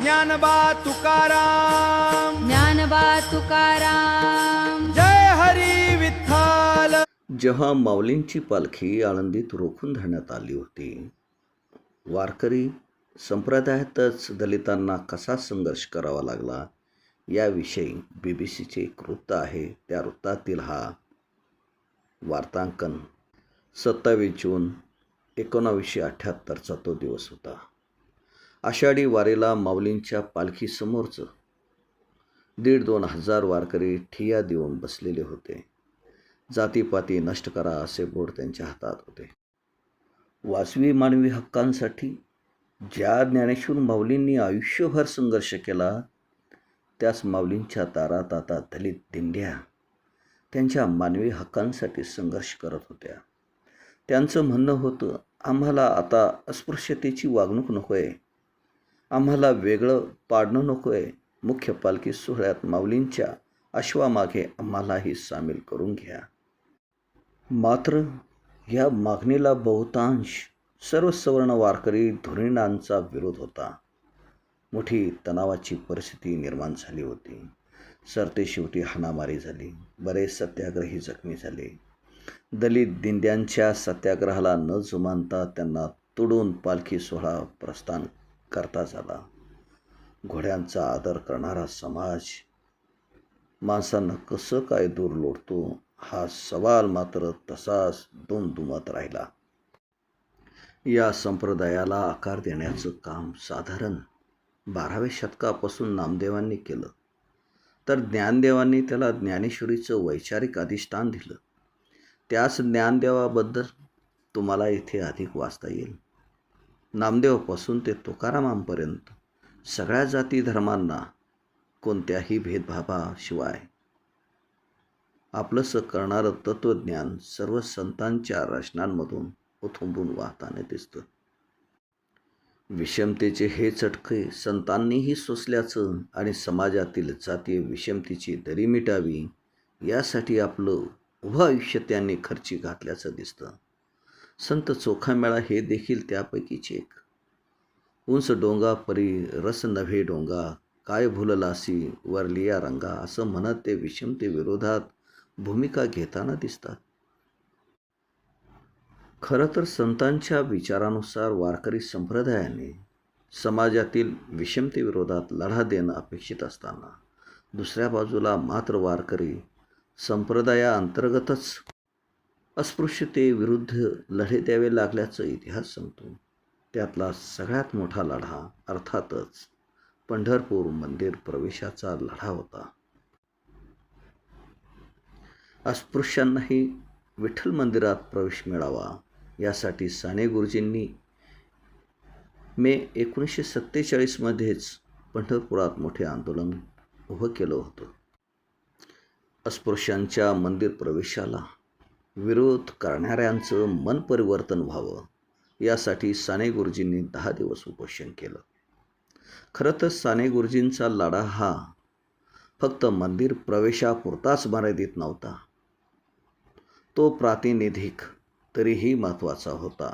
ज्ञानबा तुकाराम, ज्ञानबा तुकाराम. जय हरी विठ्ठल. जेव्हा माऊलींची पालखी आळंदीत रोखून धरण्यात आली होती, वारकरी संप्रदायातच दलितांना कसा संघर्ष करावा लागला याविषयी BBC एक वृत्त आहे. त्या वृत्तातील हा वार्तांकन 27 जून 1978चा तो दिवस होता. आषाढी वारीला माऊलींच्या पालखीसमोरच 1,500-2 हजार वारकरी ठिय्या देऊन बसलेले होते. जातीपाती नष्ट करा असे बोर्ड त्यांच्या हातात होते. वाजवी मानवी हक्कांसाठी ज्या ज्ञानेश्वर माऊलींनी आयुष्यभर संघर्ष केला, त्याच माऊलींच्या दारात आता दलित दिंड्या त्यांच्या मानवी हक्कांसाठी संघर्ष करत होत्या. त्यांचं म्हणणं होतं, आम्हाला आता अस्पृश्यतेची वागणूक नको आहे, आम्हाला वेगळं पाडणं नको आहे, मुख्य पालखी सोहळ्यात माऊलींच्या अश्वामागे आम्हालाही सामील करून घ्या. मात्र या मागणीला बहुतांश सर्व सवर्ण वारकरी धुरीणांचा विरोध होता. मोठी तणावाची परिस्थिती निर्माण झाली होती. सरतेशेवटी हाणामारी झाली. बरेच सत्याग्रही जखमी झाले. दलित दिंड्यांच्या सत्याग्रहाला न जुमानता त्यांना तोडून पालखी सोहळा प्रस्थान करता झाला. घोड्यांचा आदर करणारा समाज माणसांना कसं काय दूर लोटतो हा सवाल मात्र तसाच दुमदुमत राहिला. या संप्रदायाला आकार देण्याचं काम साधारण 12व्या शतकापासून नामदेवांनी केलं, तर ज्ञानदेवांनी त्याला ज्ञानेश्वरीचं वैचारिक अधिष्ठान दिलं. त्याच ज्ञानदेवाबद्दल तुम्हाला इथे अधिक वाचता येईल. नामदेवापासून ते तुकारामांपर्यंत सगळ्या जाती धर्मांना कोणत्याही भेदभावाशिवाय आपलंसं करणारं तत्त्वज्ञान सर्व संतांच्या रचनांमधून उथंबून वाहताना दिसतं. विषमतेचे हे चटके संतांनीही सोसल्याचं आणि समाजातील जातीय विषमतेची दरी मिटावी यासाठी आपलं उभं आयुष्य त्यांनी खर्ची घातल्याचं दिसतं. संत चोखामेळा हे देखील त्यापैकीच एक. उंच डोंगा परी रस नव्हे डोंगा, काय भुललासी वरलिया रंगा असं म्हणत ते विषमतेविरोधात भूमिका घेताना दिसतात. खरं तर संतांच्या विचारानुसार वारकरी संप्रदायाने समाजातील विषमतेविरोधात लढा देणं अपेक्षित असताना, दुसऱ्या बाजूला मात्र वारकरी संप्रदायाअंतर्गतच अस्पृश्यतेविरुद्ध लढे द्यावे लागल्याचं इतिहास सांगतो. त्यातला सगळ्यात मोठा लढा अर्थातच पंढरपूर मंदिर प्रवेशाचा लढा होता. अस्पृश्यांनाही विठ्ठल मंदिरात प्रवेश मिळावा यासाठी साने गुरुजींनी मे 1947मध्येच पंढरपुरात मोठे आंदोलन उभं केलं होतं. अस्पृश्यांच्या मंदिर प्रवेशाला विरोध करणाऱ्यांचं मन परिवर्तन व्हावं यासाठी साने गुरुजींनी 10 दिवस उपोषण केलं. खरं तर साने गुरुजींचा लढा हा फक्त मंदिर प्रवेशापुरताच मर्यादित नव्हता. तो प्रातिनिधिक तरीही महत्त्वाचा होता.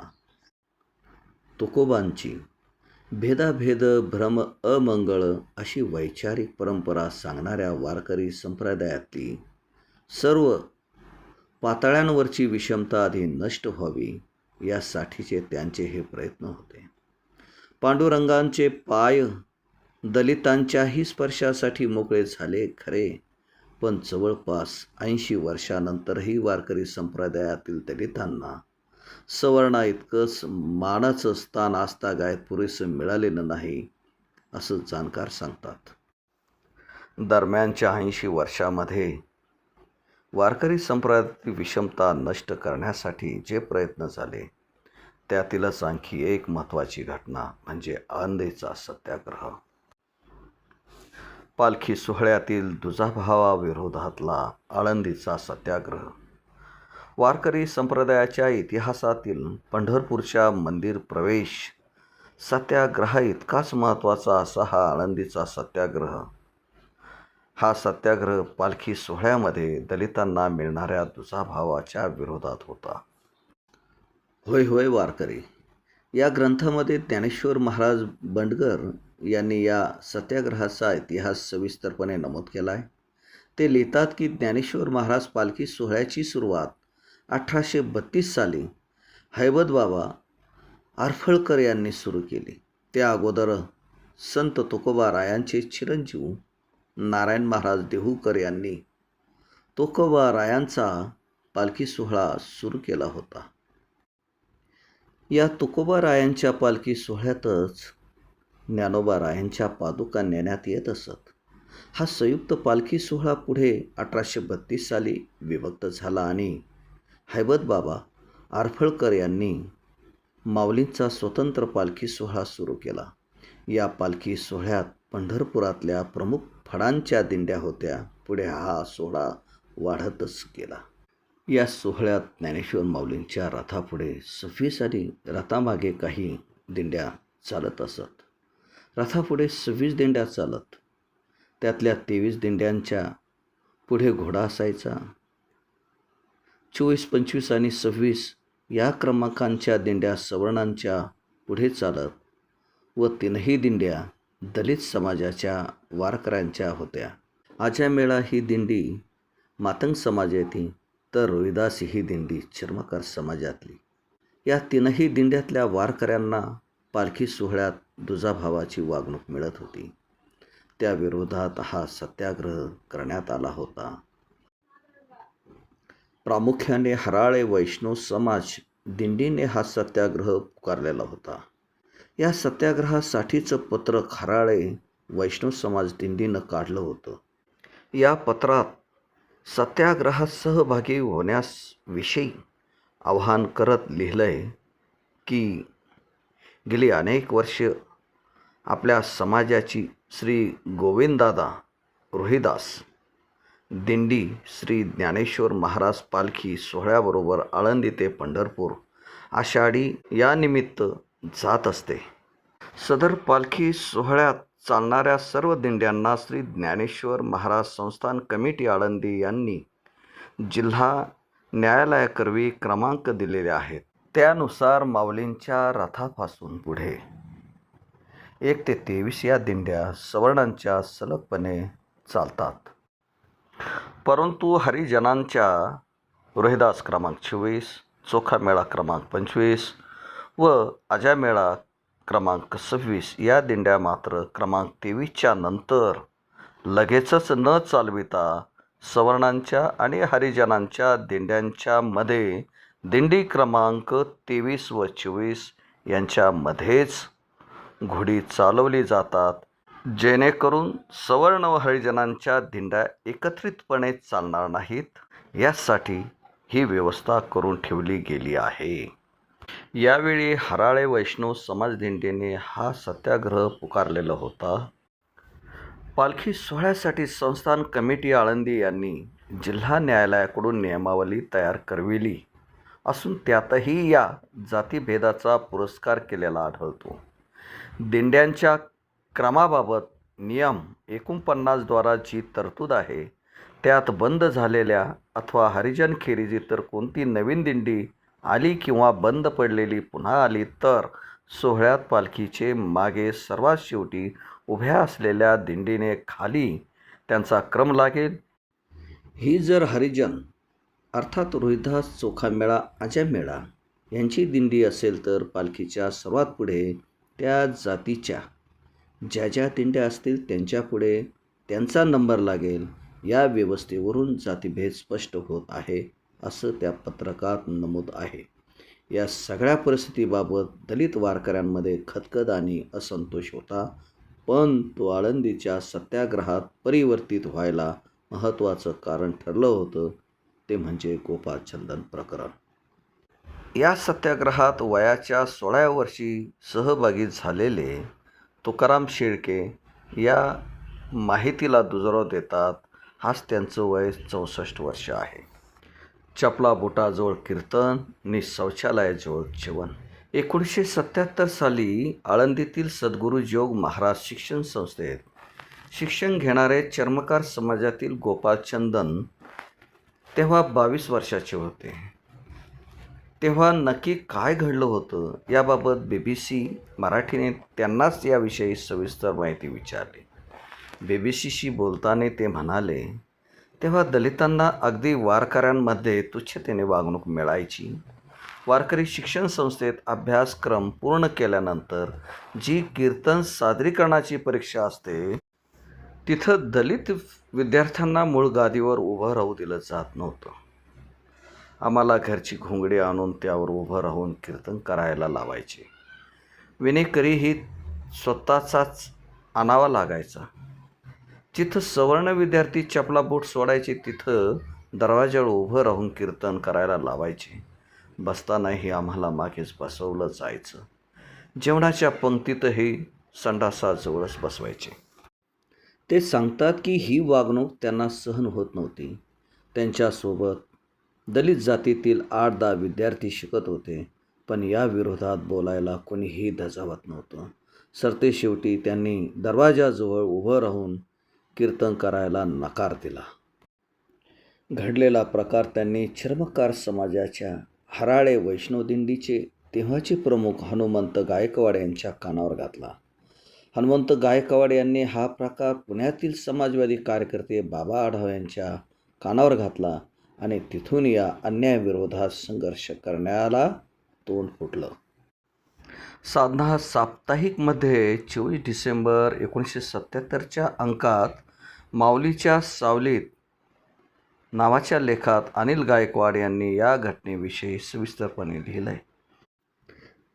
तुकोबांची भेदाभेद भ्रम अमंगळ अशी वैचारिक परंपरा सांगणाऱ्या वारकरी संप्रदायातली सर्व पातळ्यांवरची विषमता आधी नष्ट व्हावी यासाठीचे त्यांचे हे प्रयत्न होते. पांडुरंगांचे पाय दलितांच्याही स्पर्शासाठी मोकळे झाले खरे, पण जवळपास 80 वर्षानंतरही वारकरी संप्रदायातील दलितांना सवर्णा इतकंच मानाचं स्थान आजतागायत पुरेसं मिळालेलं नाही असं जाणकार सांगतात. दरम्यानच्या 80 वर्षामध्ये वारकरी संप्रदायातील विषमता नष्ट करण्यासाठी जे प्रयत्न झाले त्यातीलच आणखी एक महत्त्वाची घटना म्हणजे आळंदीचा सत्याग्रह. पालखी सोहळ्यातील दुजाभावाविरोधातला आळंदीचा सत्याग्रह वारकरी संप्रदायाच्या इतिहासातील पंढरपूरच्या मंदिर प्रवेश सत्याग्रहा इतकाच महत्त्वाचा असा हा आळंदीचा सत्याग्रह. हा सत्याग्रह पालखी सोहळ्यामध्ये दलितांना मिळणाऱ्या दुजाभावाच्या विरोधात होता. होय वारकरी या ग्रंथामध्ये ज्ञानेश्वर महाराज बंडगर यांनी या सत्याग्रहाचा इतिहास सविस्तरपणे नमूद केला आहे. ते लिहितात की ज्ञानेश्वर महाराज पालखी सोहळ्याची सुरुवात 1832 साली हैबत बाबा आरफळकर यांनी सुरू केली. त्या अगोदर संत तुकोबा रायांचे चिरंजीव नारायण महाराज देहूकर यांनी तुकोबा रायांचा पालखी सोहळा सुरू केला होता. या तुकोबा रायांच्या पालखी सोहळ्यातच ज्ञानोबा रायांच्या पादुका नेण्यात येत असत. हा संयुक्त पालखी सोहळा पुढे 1832 साली विभक्त झाला आणि हैबत बाबा आरफळकर यांनी माऊलींचा स्वतंत्र पालखी सोहळा सुरू केला. या पालखी सोहळ्यात पंढरपुरातल्या प्रमुख फडांच्या दिंड्या होत्या. पुढे हा सोहळा वाढतच गेला. या सोहळ्यात ज्ञानेश्वर माऊलींच्या रथापुढे 26 आणि रथामागे काही दिंड्या चालत असत. रथापुढे 26 दिंड्या चालत. त्यातल्या 23 दिंड्यांच्या पुढे घोडा असायचा. 24, 25 आणि 26 या क्रमांकांच्या दिंड्या सवर्णांच्या पुढे चालत व 3ही दिंड्या दलित समाजाच्या वारकऱ्यांच्या होत्या. आज्यामेळा ही दिंडी मातंग समाजाची तर रोहिदास ही दिंडी चर्मकार समाजातली. या 3ही दिंड्यातल्या वारकऱ्यांना पालखी सोहळ्यात दुजाभावाची वागणूक मिळत होती. त्या विरोधात हा सत्याग्रह करण्यात आला होता. प्रामुख्याने हराळे वैष्णव समाज दिंडीने हा सत्याग्रह पुकारलेला होता. या सत्याग्रहासाठीचं पत्र हराळे वैष्णव समाज दिंडीनं काढलं होतं. या पत्रात सत्याग्रहात सहभागी होण्यास विषयी आवाहन करत लिहिलंय की गेली अनेक वर्ष आपल्या समाजाची श्री गोविंददादा रोहिदास दिंडी श्री ज्ञानेश्वर महाराज पालखी सोहळ्याबरोबर आळंदी ते पंढरपूर आषाढी या निमित्त जात असते. सदर पालखी सोहळ्यात चालणाऱ्या सर्व दिंड्यांना श्री ज्ञानेश्वर महाराज संस्थान कमिटी आळंदी यांनी जिल्हा न्यायालयाकरवी क्रमांक दिलेले आहेत. त्यानुसार माऊलींच्या रथापासून पुढे 1 ते 23 या दिंड्या सवर्णांच्या सलगपणे चालतात. परंतु हरिजनांच्या रोहिदास क्रमांक 24, चोखामेळा क्रमांक 25 व आजामेळा क्रमांक 26 या दिंड्या मात्र क्रमांक 23च्या नंतर लगेचच न चालविता सवर्णांच्या आणि हरिजनांच्या दिंड्यांच्या मध्ये दिंडी क्रमांक 23 व 24 यांच्यामध्येच घोडी चालवली जातात, जेणेकरून सवर्ण व हरिजनांच्या दिंड्या एकत्रितपणे चालणार नाहीत, यासाठी ही व्यवस्था करून ठेवली गेली आहे. यावेळी हराळे वैष्णव समाज दिंडीने हा सत्याग्रह पुकारलेला होता. पालखी सोहळ्यासाठी संस्थान कमिटी आळंदी यांनी जिल्हा न्यायालयाकडून नियमावली तयार करविली असून त्यातही या जातीभेदाचा पुरस्कार केलेला आढळतो. दिंड्यांच्या क्रमाबाबत नियम 49 द्वारा जी तरतूद आहे त्यात बंद झालेल्या अथवा हरिजन खेरीज इतर कोणती नवीन दिंडी आली किंवा बंद पडलेली पुन्हा आली तर सोहळ्यात पालखीचे मागे सर्वात शेवटी उभ्या असलेल्या दिंडीने खाली त्यांचा क्रम लागेल. ही जर हरिजन अर्थात रोहिदास, चोखामेळा, आजामेळा यांची दिंडी असेल तर पालखीच्या सर्वात पुढे त्या जातीच्या ज्या ज्या दिंड्या असतील त्यांच्या पुढे त्यांचा नंबर लागेल. या व्यवस्थेवरून जातीभेद स्पष्ट होत आहे असं त्या पत्रकात नमूद आहे. या सगळ्या परिस्थितीबाबत दलित वारकऱ्यांमध्ये खदखद आणि असंतोष होता, पण तो आळंदीच्या सत्याग्रहात परिवर्तित व्हायला महत्त्वाचं कारण ठरलं होतं ते म्हणजे गोपाळचंदन प्रकरण. या सत्याग्रहात वयाच्या 16व्या वर्षी सहभागी झालेले तुकाराम शेळके या माहितीला दुजोरा देतात. हाच त्यांचं वय 64 वर्ष आहे. चपला बुटाजवळ कीर्तन आणि शौचालयाजवळ जेवण. 1977 साली आळंदीतील सद्गुरू जोग महाराज शिक्षण संस्थेत शिक्षण घेणारे चर्मकार समाजातील गोपाळचंदन तेव्हा 22 वर्षाचे होते. तेव्हा नक्की काय घडलं होतं याबाबत BBC मराठीने त्यांनाच याविषयी सविस्तर माहिती विचारली. BBCशी बोलताना ते म्हणाले, तेव्हा दलितांना अगदी वारकऱ्यांमध्ये तुच्छतेने वागणूक मिळायची. वारकरी शिक्षण संस्थेत अभ्यासक्रम पूर्ण केल्यानंतर जी कीर्तन सादरीकरणाची परीक्षा असते तिथं दलित विद्यार्थ्यांना मूळ गादीवर उभं राहू दिलं जात नव्हतं. आम्हाला घरची घोंगडी आणून त्यावर उभं राहून कीर्तन करायला लावायचे. विनेकरीही स्वतःचाच आणावा लागायचा. जिथं सवर्ण विद्यार्थी चपला बूट सोडायचे तिथं दरवाजावर उभं राहून कीर्तन करायला लावायचे. बसतानाही आम्हाला मागेच बसवलं जायचं. जेवणाच्या पंक्तीतही संडासाजवळच बसवायचे. ते सांगतात की ही वागणूक त्यांना सहन होत नव्हती. त्यांच्यासोबत दलित जातीतील 8-10 विद्यार्थी शिकत होते, पण या विरोधात बोलायला कोणीही धजावत नव्हतं. सरतेशेवटी त्यांनी दरवाजाजवळ उभं राहून कीर्तन करायला नकार दिला. घडलेला प्रकार त्यांनी चर्मकार समाजाच्या हराळे वैष्णवदिंडीचे तेव्हाचे प्रमुख हनुमंत गायकवाड यांच्या कानावर घातला. हनुमंत गायकवाड यांनी हा प्रकार पुण्यातील समाजवादी कार्यकर्ते बाबा आढाव यांच्या कानावर घातला आणि तिथून या अन्यायाविरोधात संघर्ष करण्याला तोंड फुटलं. साधना साप्ताहिकमध्ये 24 डिसेंबर 1977च्या अंकात माऊलीच्या सावलीत नावाच्या लेखात अनिल गायकवाड यांनी या घटनेविषयी सविस्तरपणे लिहिलं आहे.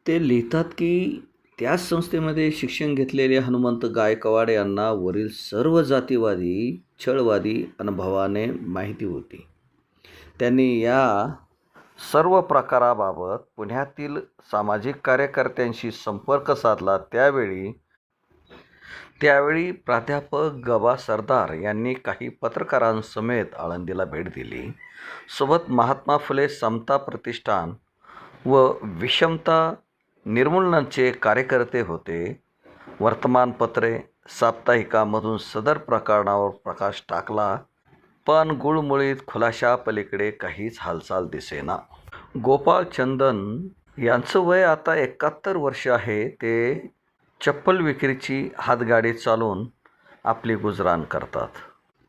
ते लिहितात की त्याच संस्थेमध्ये शिक्षण घेतलेले हनुमंत गायकवाड यांना वरील सर्व जातीवादी छळवादी अनुभवाने माहिती होती. त्यांनी या सर्व प्रकाराबाबत पुण्यातील सामाजिक कार्यकर्त्यांशी संपर्क साधला. त्यावेळी प्राध्यापक गबा सरदार यांनी काही पत्रकारांसमेत आळंदीला भेट दिली. सोबत महात्मा फुले समता प्रतिष्ठान व विषमता निर्मूलनाचे कार्यकर्ते होते. वर्तमानपत्रे साप्ताहिकामधून सदर प्रकरणावर प्रकाश टाकला, पण गुळमुळीत खुलाशापलीकडे काहीच हालचाल दिसेना. गोपाळ चंदन यांचं वय आता 71 वर्ष आहे. ते चप्पल विक्रीची हातगाडी चालवून आपली गुजराण करतात.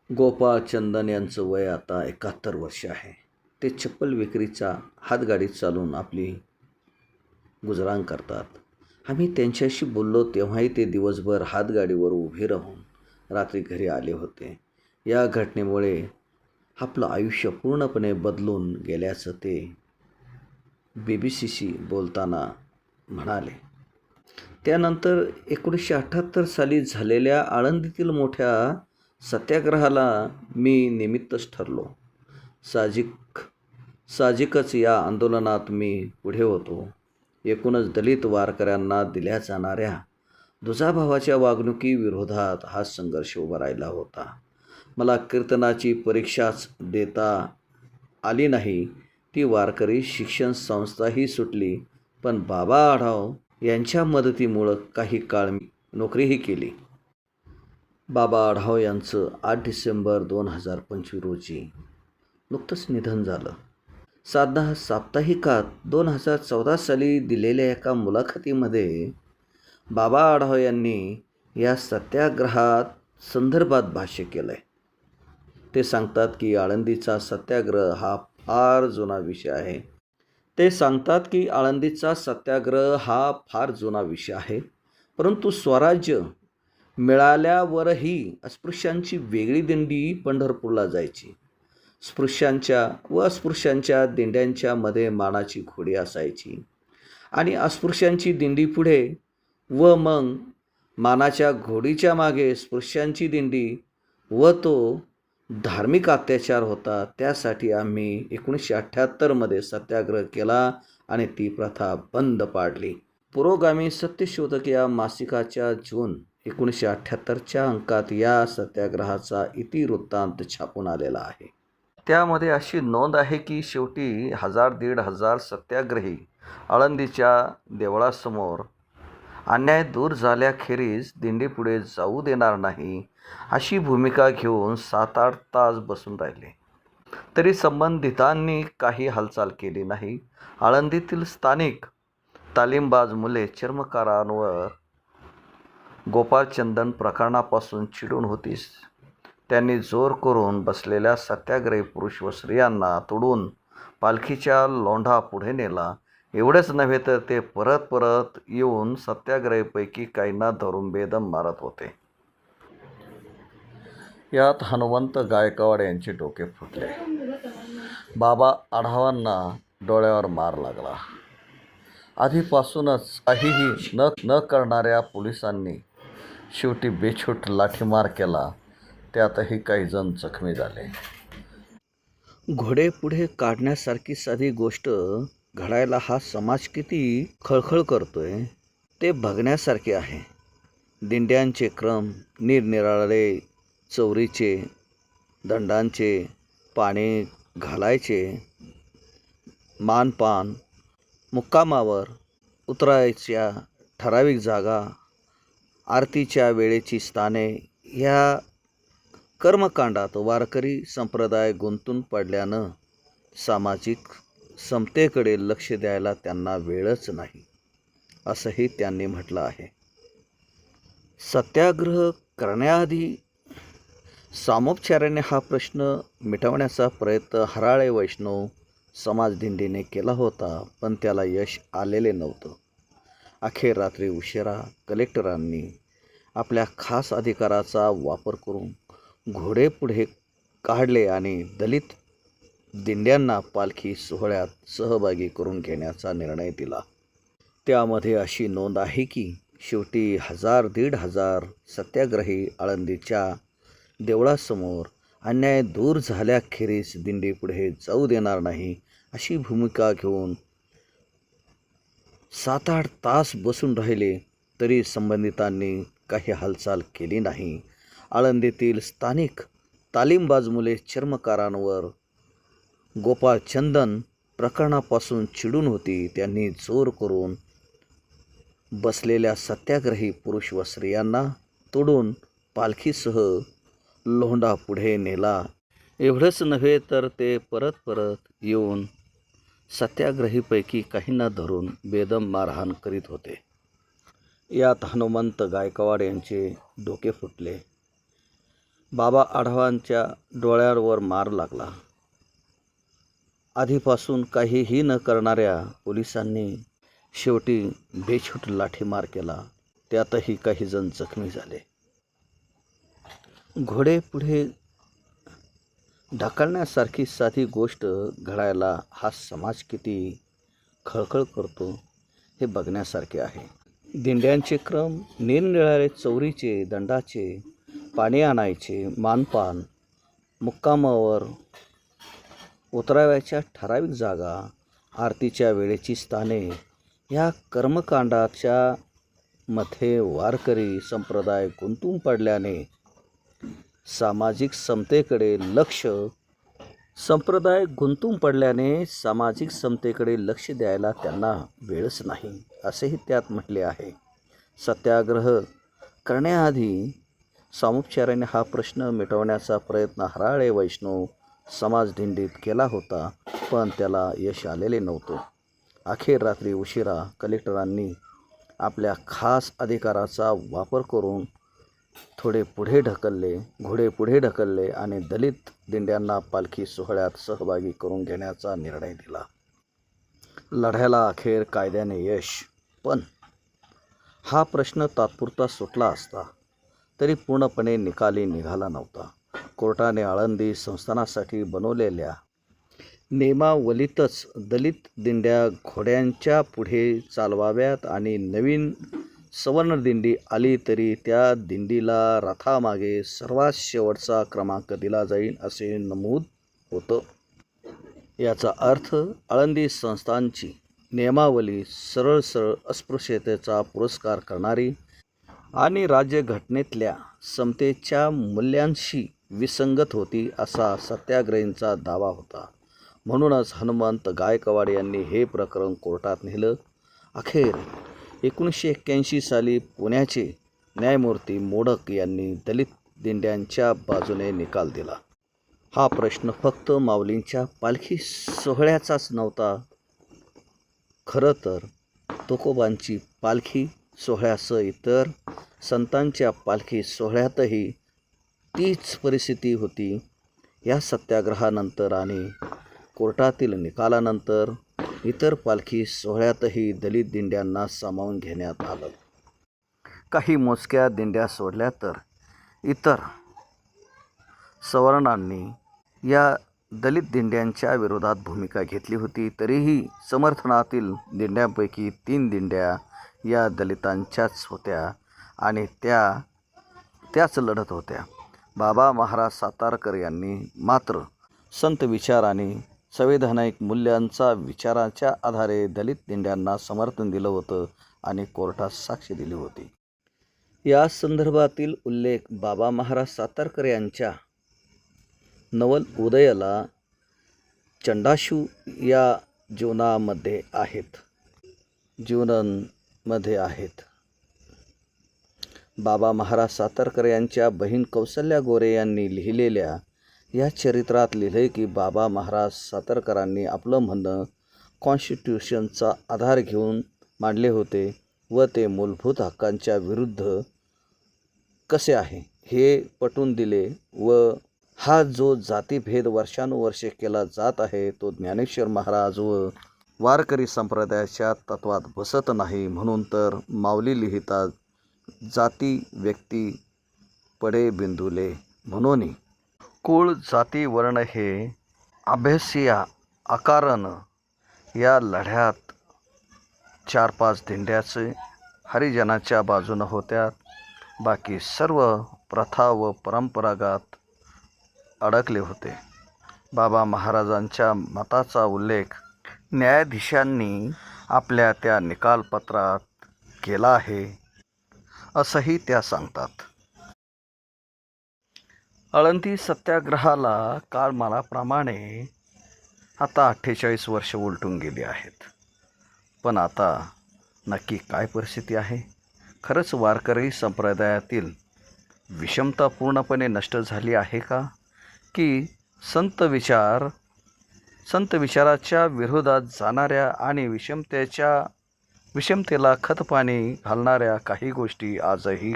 गोपाळ चंदन यांचं वय आता 71 वर्ष आहे. ते चप्पल विक्रीचा हातगाडी चालवून आपली गुजराण करतात. आम्ही त्यांच्याशी बोललो तेव्हाही ते दिवसभर हातगाडीवर उभे राहून रात्री घरी आले होते. या घटनेमुळे आपलं आयुष्य पूर्णपणे बदलून गेल्याचं ते BBCशी बोलताना म्हणाले. त्यानंतर 1978 साली झालेल्या आळंदीतील मोठ्या सत्याग्रहाला मी निमित्तच ठरलो. साहजिकच या आंदोलनात मी पुढे होतो. एकूणच दलित वारकऱ्यांना दिल्या जाणाऱ्या दुजाभावाच्या वागणुकीविरोधात हा संघर्ष उभा राहिला होता. मला कीर्तनाची परीक्षाच देता आली नाही. ती वारकरी शिक्षण संस्थाही सुटली, पण बाबा आढाव यांच्या मदतीमुळं काही काळ नोकरीही केली. बाबा आढाव यांचं 8 डिसेंबर 2025 रोजी नुकतंच निधन झालं. साधना साप्ताहिकात 2014 साली दिलेल्या एका मुलाखतीमध्ये बाबा आढाव यांनी या सत्याग्रहात संदर्भात भाष्य केलं आहे. ते सांगतात की आळंदीचा सत्याग्रह हा फार जुना विषय आहे. परंतु स्वराज्य मिळाल्यावरही अस्पृश्यांची वेगळी दिंडी पंढरपूरला जायची. स्पृश्यांच्या व अस्पृश्यांच्या दिंड्यांच्या मध्ये मानाची घोडी असायची आणि अस्पृश्यांची दिंडी पुढे व मग मानाच्या घोडीच्या मागे स्पृश्यांची दिंडी व तो धार्मिक अत्याचार होता. त्यासाठी आम्ही 1978 सत्याग्रह केला आणि ती प्रथा बंद पाडली. पुरोगामी सत्यशोधक या मासिकाच्या जून 1978च्या अंकात या सत्याग्रहाचा इतिवृत्तांत छापून आलेला आहे. त्यामध्ये अशी नोंद आहे की शेवटी 1000-1500 सत्याग्रही आळंदीच्या देवळासमोर अन्याय दूर झाल्याखेरीज दिंडी पुढे जाऊ देणार नाही अशी भूमिका घेऊन 7-8 तास बसून राहिले. तरी संबंधितांनी काही हालचाल केली नाही. आळंदीतील स्थानिक तालीमबाज मुले चर्मकारांवर गोपाळचंदन प्रकरणापासून चिडून होतीच. त्यांनी जोर करून बसलेल्या सत्याग्रही पुरुष व स्त्रियांना तोडून पालखीच्या लोंढा पुढे नेला. एवढेच नव्हे तर ते परत परत येऊन सत्याग्रहीपैकी काहींना धरून बेदम मारत होते. यात हनुमंत गायकवाड यांचे डोके फुटले. बाबा आढावांना डोळ्यावर मार लागला. आधीपासूनच काहीही न करणाऱ्या पोलिसांनी शेवटी बेछूट लाठीमार केला. त्यातही काही जण जखमी झाले. घोडे पुढे काढण्यासारखी साधी गोष्ट घडायला हा समाज किती खळखळ करतोय ते बघण्यासारखे आहे. दिंड्यांचे क्रम, निरनिराळे चौरीचे, दंडांचे, पाणी घालायचे, मानपान, मुक्कामावर उतरायच्या ठराविक जागा, आरतीच्या वेळेची स्थाने, ह्या कर्मकांडात वारकरी संप्रदाय गुंतून पडल्यानं सामाजिक समतेकडे लक्ष द्यायला त्यांना वेळच नाही, असंही त्यांनी म्हटलं आहे. सत्याग्रह करण्याआधी सामोपचाराने हा प्रश्न मिटवण्याचा प्रयत्न हराळे वैष्णव समाज दिंडीने केला होता, पण त्याला यश आलेले नव्हतं. अखेर रात्री उशिरा कलेक्टरांनी आपल्या खास अधिकाराचा वापर करून घोडे पुढे काढले आणि दलित दिंड्यांना पालखी सोहळ्यात सहभागी करून घेण्याचा निर्णय दिला. त्यामध्ये अशी नोंद आहे की शेवटी 1000-1500 सत्याग्रही आळंदीच्या देवळासमोर अन्याय दूर झाल्याखेरीज दिंडी पुढे जाऊ देणार नाही अशी भूमिका घेऊन 7-8 तास बसून राहिले. तरी संबंधितांनी काही हालचाल केली नाही. आळंदीतील स्थानिक तालीमबाज मुले चर्मकारांवर गोपाळचंदन प्रकरणापासून चिडून होती. त्यांनी जोर करून बसलेल्या सत्याग्रही पुरुष व स्त्रियांना तोडून पालखीसह लोंढा पुढे नेला. एवढंच नव्हे तर ते परत परत येऊन सत्याग्रहीपैकी काहींना धरून बेदम मारहाण करीत होते. यात हनुमंत गायकवाड यांचे डोके फुटले. बाबा आढावांच्या डोळ्यावर मार लागला. आधीपासून काहीही न करणाऱ्या पोलिसांनी शेवटी बेछूट लाठीमार केला. त्यातही काही जण जखमी झाले. घोडे पुढे ढकलण्यासारखी साधी गोष्ट घडायला हा समाज किती खळखळ करतो हे बघण्यासारखे आहे. दिंड्यांचे क्रम, निरनिराळे चौरीचे, दंडाचे, पाणी आणायचे, मानपान, मुक्कामावर उतरावयाच्या ठराविक जागा, आरतीच्या वेळेची स्थाने, ह्या कर्मकांडाच्या मध्ये वारकरी संप्रदाय गुंतून पडल्याने सामाजिक समतेकडे लक्ष द्यायला त्यांना वेळच नाही, असेही त्यात म्हटले आहे. सत्याग्रह करण्याआधी सामोपचाराने हा प्रश्न मिटवण्याचा प्रयत्न हराळे वैष्णव समाज दिंडीत केला होता, पण त्याला यश आलेले नव्हतं. अखेर रात्री उशिरा कलेक्टरांनी आपल्या खास अधिकाराचा वापर करून घोडे पुढे ढकलले आणि दलित दिंड्यांना पालखी सोहळ्यात सहभागी करून घेण्याचा निर्णय दिला. लढ्याला अखेर कायद्याने यश, पण हा प्रश्न तात्पुरता सुटला असता तरी पूर्णपणे निकाली निघाला नव्हता. कोर्टाने आळंदी संस्थानासाठी बनवलेल्या नियमावलीतच दलित दिंड्या घोड्यांच्या पुढे चालवाव्यात आणि नवीन सवर्ण दिंडी आली तरी त्या दिंडीला रथामागे सर्वात शेवटचा क्रमांक दिला जाईल असे नमूद होतं. याचा अर्थ आळंदी संस्थानची नियमावली सरळ अस्पृश्यतेचा पुरस्कार करणारी आणि राज्यघटनेतल्या समतेच्या मूल्यांशी विसंगत होती असा सत्याग्रहींचा दावा होता. म्हणूनच हनुमंत गायकवाड यांनी हे प्रकरण कोर्टात नेलं. अखेर 1981 साली पुण्याचे न्यायमूर्ती मोडक यांनी दलित दिंड्यांच्या बाजूने निकाल दिला. हा प्रश्न फक्त माऊलींच्या पालखी सोहळ्याचाच नव्हता. खरं तर तुकोबांची पालखी सोहळ्यासह इतर संतांच्या पालखी सोहळ्यातही तीच परिस्थिती होती. या सत्याग्रहानंतर आणि कोर्टातील निकालानंतर इतर पालखी सोहळ्यातही दलित दिंड्यांना सामावून घेण्यात आलं. काही मोजक्या दिंड्या सोडल्या तर इतर सवर्णांनी या दलित दिंड्यांच्या विरोधात भूमिका घेतली होती. तरीही समर्थनातील दिंड्यांपैकी 3 दिंड्या या दलितांच्याच होत्या आणि त्याच लढत होत्या. बाबा महाराज सातारकर यांनी मात्र संत विचार आणि संवैधानिक मूल्यांचा विचाराच्या आधारे दलित दिंड्यांना समर्थन दिलं होतं आणि कोर्टात साक्ष दिली होती. या संदर्भातील उल्लेख बाबा महाराज सातारकर यांच्या नवल उदयला चंडाशू या जीवनामध्ये आहेत. बाबा महाराज सातारकर यांच्या बहीण कौसल्या गोरे यांनी लिहिलेल्या या चरित्रात लिहिले की बाबा महाराज सातारकरांनी आपलं म्हणणं कॉन्स्टिट्यूशनचा आधार घेऊन मांडले होते व ते मूलभूत हक्कांच्या विरुद्ध कसे आहे हे पटवून दिले व हा जो जातीभेद वर्षानुवर्षे केला जात आहे तो ज्ञानेश्वर महाराज व वारकरी संप्रदायाच्या तत्वात बसत नाही. म्हणून तर माऊली लिहितात जाती व्यक्ती पडे बिंदुले म्हणून कुळ जाती वर्ण हे अभ्यासिया आकारण. या लढ्यात 4-5 दिंड्याचे हरिजनाच्या बाजूनं होत्या. बाकी सर्व प्रथा व परंपरागत अडकले होते. बाबा महाराजांच्या मताचा उल्लेख न्यायाधीशांनी आपल्या त्या निकालपत्रात केला आहे असंही त्या सांगतात. आळंदी सत्याग्रहाला कालमानाप्रमाणे आता 48 वर्ष उलटून गेली आहेत. पण आता नक्की काय परिस्थिती आहे? खरंच वारकरी संप्रदायातील विषमता पूर्णपणे नष्ट झाली आहे का? की संत विचाराच्या विरोधात जाणाऱ्या आणि विषमतेला खतपाणी घालणाऱ्या काही गोष्टी आजही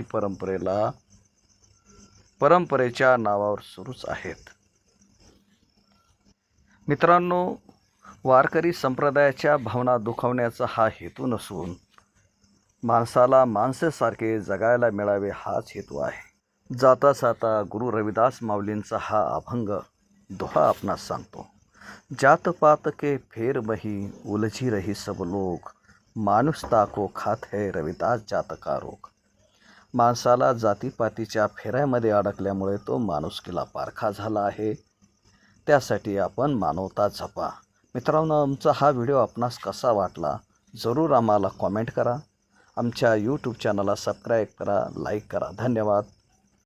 परंपरेच्या नावावर सुरूच आहेत. मित्रांनो, वारकरी संप्रदायाच्या भावना दुखावण्याचा हा हेतू नसून माणसाला माणसासारखे जगायला मिळावे हाच हेतू आहे. जाता जाता गुरु रविदास माऊलींचा हा अभंग दोहा आपणास सांगतो. जात पात के फेर मही उलझी रही सब लोग, माणूस ताको खात है रविदास जात का रोग. माणसाला जातीपातीच्या फेऱ्यामध्ये अडकल्यामुळे तो माणुसकीला पारखा झाला आहे. त्यासाठी आपण मानवता जपा. मित्रांनो, आमचा हा व्हिडिओ आपणास कसा वाटला जरूर आम्हाला कॉमेंट करा. आमच्या यूट्यूब चॅनलला सबस्क्राईब करा, लाईक करा. धन्यवाद.